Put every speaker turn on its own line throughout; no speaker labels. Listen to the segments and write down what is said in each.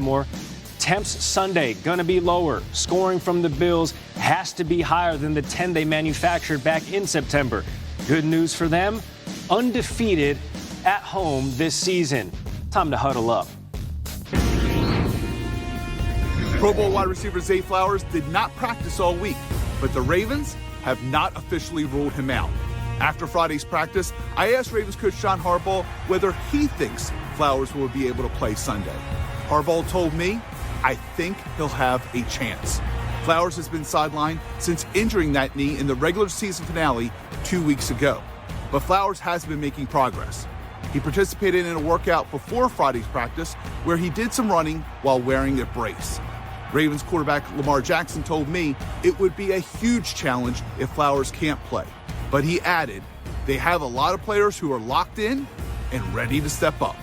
more. Temps Sunday gonna be lower. Scoring from the Bills has to be higher than the 10 they manufactured back in September. Good news for them, undefeated at home this season. Time to huddle up.
Pro Bowl wide receiver Zay Flowers did not practice all week, but the Ravens have not officially ruled him out. After Friday's practice, I asked Ravens coach John Harbaugh whether he thinks Flowers will be able to play Sunday. Harbaugh told me, I think he'll have a chance. Flowers has been sidelined since injuring that knee in the regular season finale 2 weeks ago. But Flowers has been making progress. He participated in a workout before Friday's practice where he did some running while wearing a brace. Ravens quarterback Lamar Jackson told me it would be a huge challenge if Flowers can't play. But he added, they have a lot of players who are locked in and ready to step up.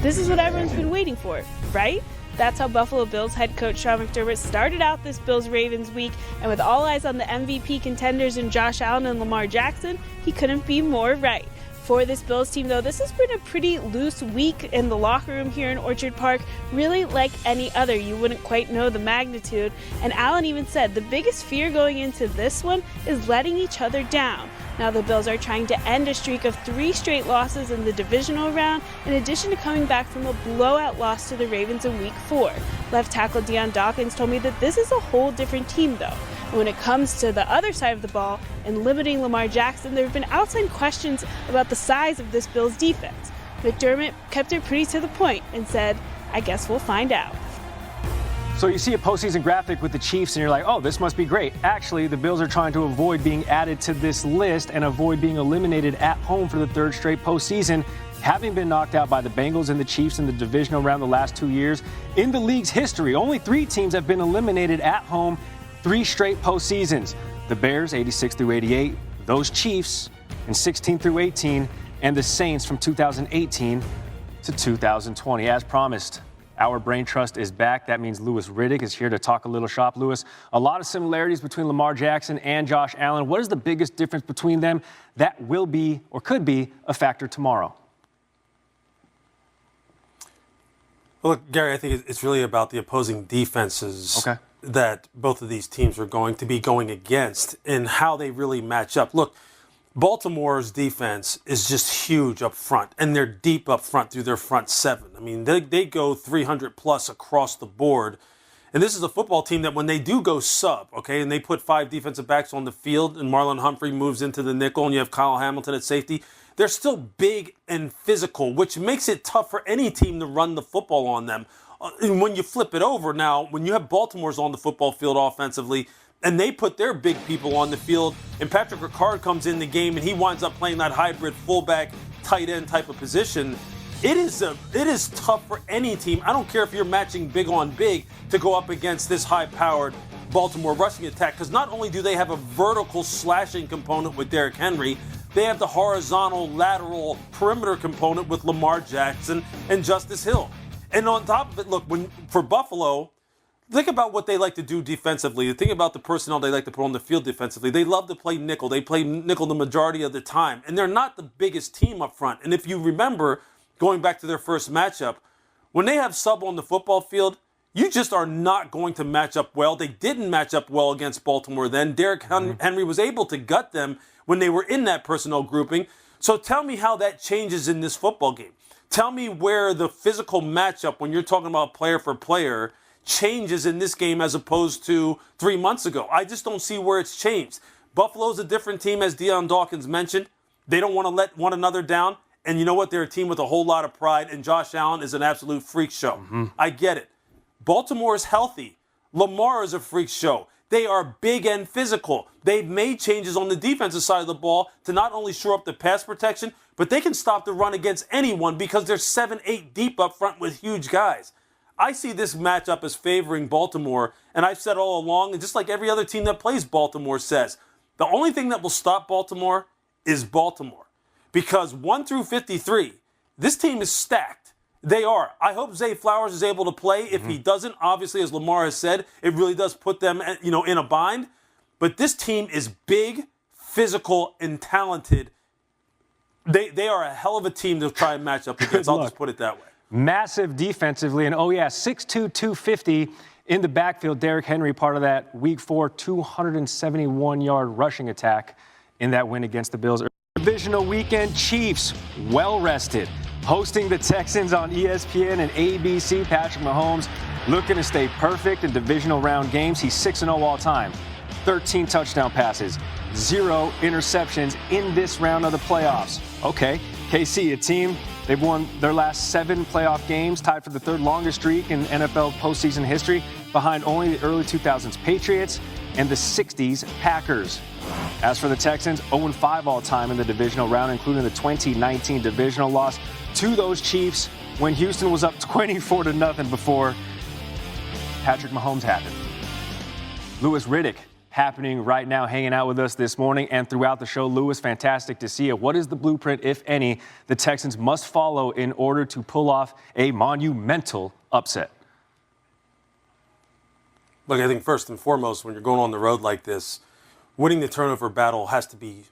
This is what everyone's been waiting for, right? That's how Buffalo Bills head coach Sean McDermott started out this Bills-Ravens week, and with all eyes on the MVP contenders in Josh Allen and Lamar Jackson, he couldn't be more right. For this Bills team, though, this has been a pretty loose week in the locker room here in Orchard Park, really like any other. You wouldn't quite know the magnitude. And Allen even said the biggest fear going into this one is letting each other down. Now the Bills are trying to end a streak of 3 straight losses in the divisional round, in addition to coming back from a blowout loss to the Ravens in Week 4. Left tackle Deion Dawkins told me that this is a whole different team, though. And when it comes to the other side of the ball and limiting Lamar Jackson, there have been outside questions about the size of this Bills defense. McDermott kept it pretty to the point and said, I guess we'll find out.
So you see a postseason graphic with the Chiefs and you're like, oh, this must be great. Actually, the Bills are trying to avoid being added to this list and avoid being eliminated at home for the 3rd straight postseason, having been knocked out by the Bengals and the Chiefs in the divisional round the last 2 years. In the league's history, only 3 teams have been eliminated at home 3 straight postseasons. The Bears, 86 through 88, those Chiefs in 16 through 18, and the Saints from 2018 to 2020. As promised, our Brain Trust is back. That means Louis Riddick is here to talk a little shop. Louis, a lot of similarities between Lamar Jackson and Josh Allen. What is the biggest difference between them that will be or could be a factor tomorrow?
Well, look, Gary, I think it's really about the opposing defenses that both of these teams are going to be going against and how they really match up. Look, Baltimore's defense is just huge up front, and they're deep up front through their front 7. I mean, they go 300 plus across the board. And this is a football team that when they do go sub, and they put 5 defensive backs on the field and Marlon Humphrey moves into the nickel and you have Kyle Hamilton at safety, they're still big and physical, which makes it tough for any team to run the football on them. And when you flip it over now, when you have Baltimore's on the football field offensively, and they put their big people on the field, and Patrick Ricard comes in the game and he winds up playing that hybrid fullback, tight end type of position, it is tough for any team. I don't care if you're matching big on big to go up against this high-powered Baltimore rushing attack, because not only do they have a vertical slashing component with Derrick Henry, they have the horizontal, lateral perimeter component with Lamar Jackson and Justice Hill. And on top of it, look, for Buffalo, think about what they like to do defensively. Think about the personnel they like to put on the field defensively. They love to play nickel. They play nickel the majority of the time. And they're not the biggest team up front. And if you remember, going back to their first matchup, when they have sub on the football field, you just are not going to match up well. They didn't match up well against Baltimore then. Derrick Henry was able to gut them when they were in that personnel grouping. So tell me how that changes in this football game. Tell me where the physical matchup, when you're talking about player for player, changes in this game as opposed to 3 months ago. I just don't see where it's changed. Buffalo's a different team, as Deion Dawkins mentioned. They don't want to let one another down. And you know what? They're a team with a whole lot of pride, and Josh Allen is an absolute freak show. I get it. Baltimore is healthy. Lamar is a freak show. They are big and physical. They've made changes on the defensive side of the ball to not only shore up the pass protection, but they can stop the run against anyone because they're 7-8 deep up front with huge guys. I see this matchup as favoring Baltimore, and I've said all along, and just like every other team that plays Baltimore says, the only thing that will stop Baltimore is Baltimore. Because 1 through 53, this team is stacked. They are. I hope Zay Flowers is able to play. If he doesn't, obviously, as Lamar has said, it really does put them, in a bind. But this team is big, physical, and talented. They are a hell of a team to try and match up against. I'll just put it that way.
Massive defensively, and 6'2", 250 in the backfield. Derrick Henry, part of that Week 4 271-yard rushing attack in that win against the Bills. Divisional weekend, Chiefs well rested, hosting the Texans on ESPN and ABC. Patrick Mahomes looking to stay perfect in divisional round games. He's 6-0 all time, 13 touchdown passes, 0 interceptions in this round of the playoffs. Okay, KC, a team, they've won their last 7 playoff games, tied for the 3rd longest streak in NFL postseason history, behind only the early 2000s Patriots and the 60s Packers. As for the Texans, 0-5 all time in the divisional round, including the 2019 divisional loss to those Chiefs when Houston was up 24-0 before Patrick Mahomes happened. Louis Riddick happening right now, hanging out with us this morning and throughout the show. Louis, fantastic to see you. What is the blueprint, if any, the Texans must follow in order to pull off a monumental upset?
Look, I think first and foremost, when you're going on the road like this, winning the turnover battle has to be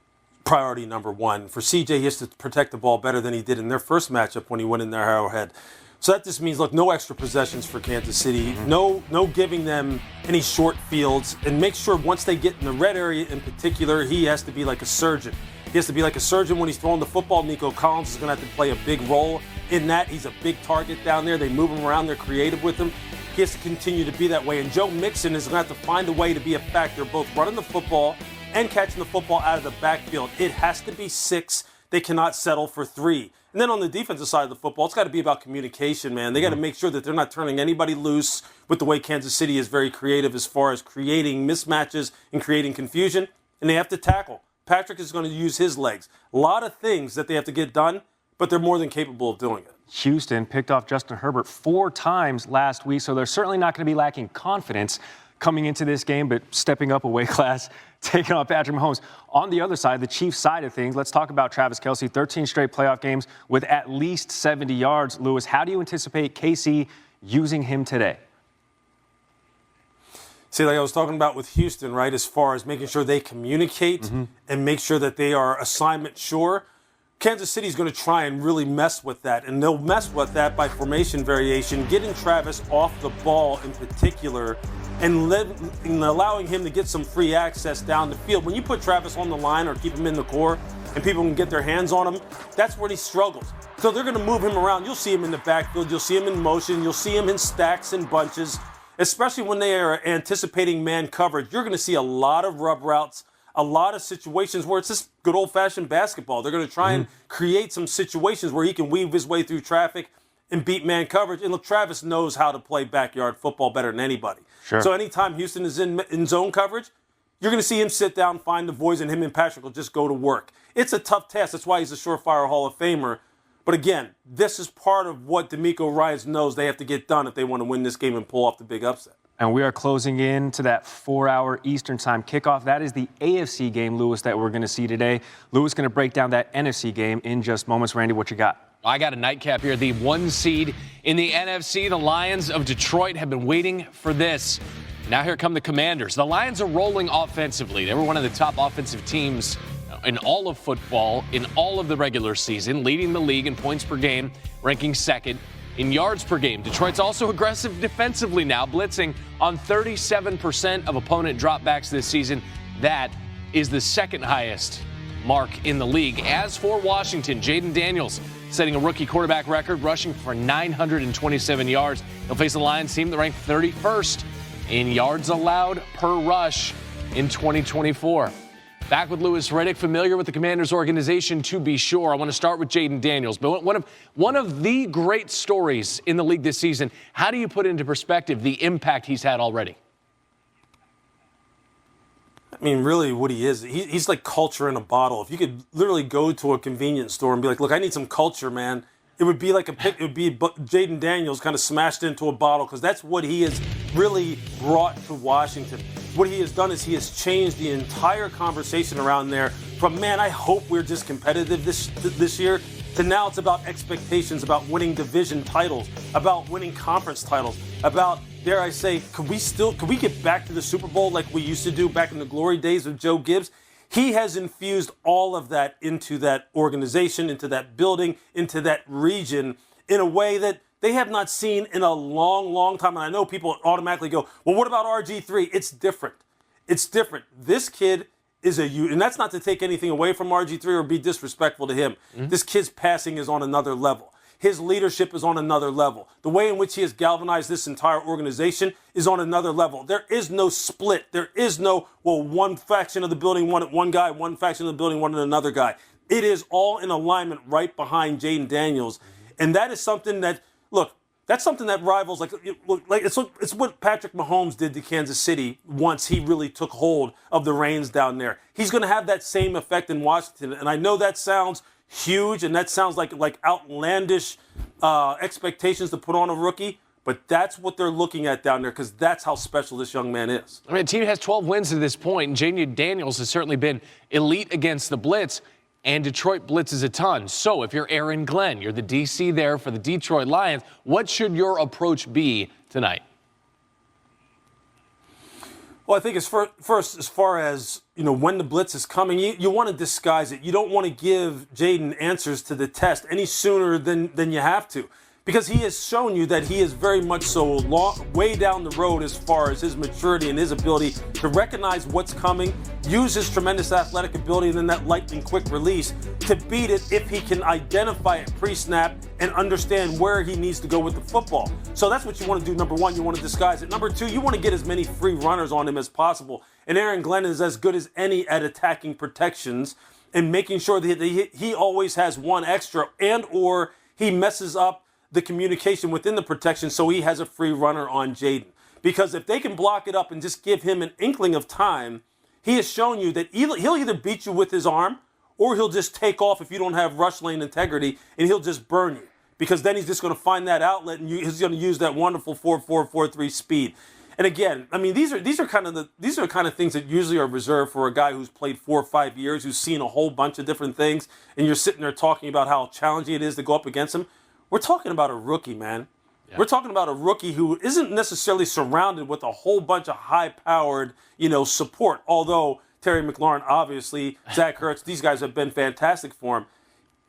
priority number one. For CJ, he has to protect the ball better than he did in their first matchup when he went in their Arrowhead. So that just means, look, no extra possessions for Kansas City, no giving them any short fields, and make sure once they get in the red area in particular, he has to be like a surgeon. He has to be like a surgeon when he's throwing the football. Nico Collins is going to have to play a big role in that. He's a big target down there. They move him around. They're creative with him. He has to continue to be that way. And Joe Mixon is going to have to find a way to be a factor, both running the football and catching the football out of the backfield. It has to be 6. They cannot settle for 3. And then on the defensive side of the football, it's got to be about communication, man. They got to make sure that they're not turning anybody loose with the way Kansas City is very creative as far as creating mismatches and creating confusion. And they have to tackle. Patrick is going to use his legs. A lot of things that they have to get done, but they're more than capable of doing it.
Houston picked off Justin Herbert 4 times last week, so they're certainly not going to be lacking confidence coming into this game, but stepping up a weight class, taking on Patrick Mahomes. On the other side, the Chiefs side of things, let's talk about Travis Kelce. 13 straight playoff games with at least 70 yards. Louis, how do you anticipate KC using him today?
See, like I was talking about with Houston, right, as far as making sure they communicate and make sure that they are assignment sure. Kansas City is going to try and really mess with that, and they'll mess with that by formation variation, getting Travis off the ball in particular, and allowing him to get some free access down the field. When you put Travis on the line or keep him in the core and people can get their hands on him, that's where he struggles. So they're going to move him around. You'll see him in the backfield. You'll see him in motion. You'll see him in stacks and bunches, especially when they are anticipating man coverage. You're going to see a lot of rub routes, a lot of situations where it's just good old-fashioned basketball. They're going to try and create some situations where he can weave his way through traffic and beat man coverage. And look, Travis knows how to play backyard football better than anybody.
Sure.
So anytime Houston is in zone coverage, you're going to see him sit down, find the voids, and him and Patrick will just go to work. It's a tough task. That's why he's a surefire Hall of Famer. But again, this is part of what DeMeco Ryans knows they have to get done if they want to win this game and pull off the big upset.
And we are closing in to that 4-hour Eastern time kickoff. That is the AFC game, Louis, that we're going to see today. Louis is going to break down that NFC game in just moments. Randy, what you got?
I got a nightcap here. The 1 seed in the NFC, the Lions of Detroit, have been waiting for this. Now here come the Commanders. The Lions are rolling offensively. They were one of the top offensive teams in all of football in all of the regular season, leading the league in points per game, ranking second in yards per game. Detroit's also aggressive defensively now, blitzing on 37% of opponent dropbacks this season. That is the second highest mark in the league. As for Washington, Jaden Daniels setting a rookie quarterback record, rushing for 927 yards. He'll face the Lions team that ranked 31st in yards allowed per rush in 2024. Back with Louis Riddick, familiar with the Commanders organization to be sure. I want to start with Jaden Daniels, but one of the great stories in the league this season. How do you put into perspective the impact he's had already?
I mean, really what he is, he's like culture in a bottle. If you could literally go to a convenience store and be like, look, I need some culture, man, it would be like it would be Jaden Daniels kind of smashed into a bottle, because that's what he has really brought to Washington. What he has done is he has changed the entire conversation around there from, man, I hope we're just competitive this year, to now it's about expectations, about winning division titles, about winning conference titles, about, dare I say, could we get back to the Super Bowl like we used to do back in the glory days of Joe Gibbs? He has infused all of that into that organization, into that building, into that region in a way that they have not seen in a long, long time. And I know people automatically go, well, what about RG3? It's different. It's different. This kid is and that's not to take anything away from RG3 or be disrespectful to him. Mm-hmm. This kid's passing is on another level. His leadership is on another level. The way in which he has galvanized this entire organization is on another level. There is no split. There is no, well, one faction of the building wanted one guy, one faction of the building wanted another guy. It is all in alignment right behind Jaden Daniels. And that is something that, look, that's something that rivals, it's what Patrick Mahomes did to Kansas City once he really took hold of the reins down there. He's going to have that same effect in Washington. And I know that sounds huge, and that sounds like outlandish expectations to put on a rookie, but that's what they're looking at down there because that's how special this young man is.
I mean, the team has 12 wins to this point, and Jaden Daniels has certainly been elite against the blitz, and Detroit blitzes a ton. So if you're Aaron Glenn, you're the DC there for the Detroit Lions, what should your approach be tonight?
Well, I think first, as far as, when the blitz is coming, you want to disguise it. You don't want to give Jaden answers to the test any sooner than you have to, because he has shown you that he is very much so way down the road as far as his maturity and his ability to recognize what's coming, use his tremendous athletic ability and then that lightning quick release to beat it if he can identify it pre-snap and understand where he needs to go with the football. So that's what you want to do. Number one, you want to disguise it. Number two, you want to get as many free runners on him as possible. And Aaron Glenn is as good as any at attacking protections and making sure that he always has one extra and or he messes up the communication within the protection so he has a free runner on Jaden. Because if they can block it up and just give him an inkling of time, he has shown you that he'll either beat you with his arm or he'll just take off if you don't have rush lane integrity and he'll just burn you. Because then he's just going to find that outlet and he's going to use that wonderful 4.4, 4.3 speed. And again, I mean, these are kind of things that usually are reserved for a guy who's played 4 or 5 years, who's seen a whole bunch of different things, and you're sitting there talking about how challenging it is to go up against him. We're talking about a rookie, man. Yeah. We're talking about a rookie who isn't necessarily surrounded with a whole bunch of high-powered, support. Although Terry McLaurin, obviously, Zach Ertz, these guys have been fantastic for him.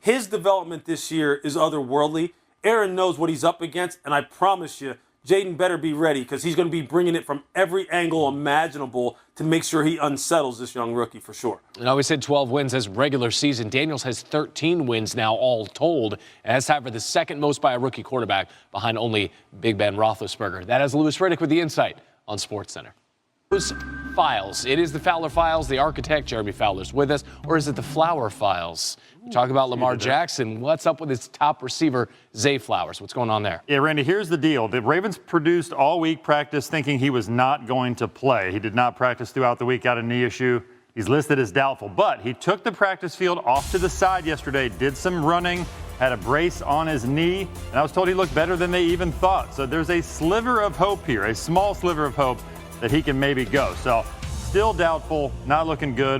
His development this year is otherworldly. Aaron knows what he's up against, and I promise you, Jaden better be ready because he's going to be bringing it from every angle imaginable to make sure he unsettles this young rookie for sure.
And I always said 12 wins as regular season. Daniels has 13 wins now all told, and has tied for the second most by a rookie quarterback behind only Big Ben Roethlisberger. That is Louis Riddick with the insight on SportsCenter. Those files. It is the Fowler Files. The architect, Jeremy Fowler's with us. Or is it the Flower Files? We talk about Lamar Jackson. What's up with his top receiver, Zay Flowers? What's going on there?
Yeah, Randy, here's the deal. The Ravens produced all week practice thinking he was not going to play. He did not practice throughout the week, got a knee issue. He's listed as doubtful. But he took the practice field off to the side yesterday, did some running, had a brace on his knee, and I was told he looked better than they even thought. So there's a sliver of hope here, a small sliver of hope that he can maybe go. So still doubtful, not looking good.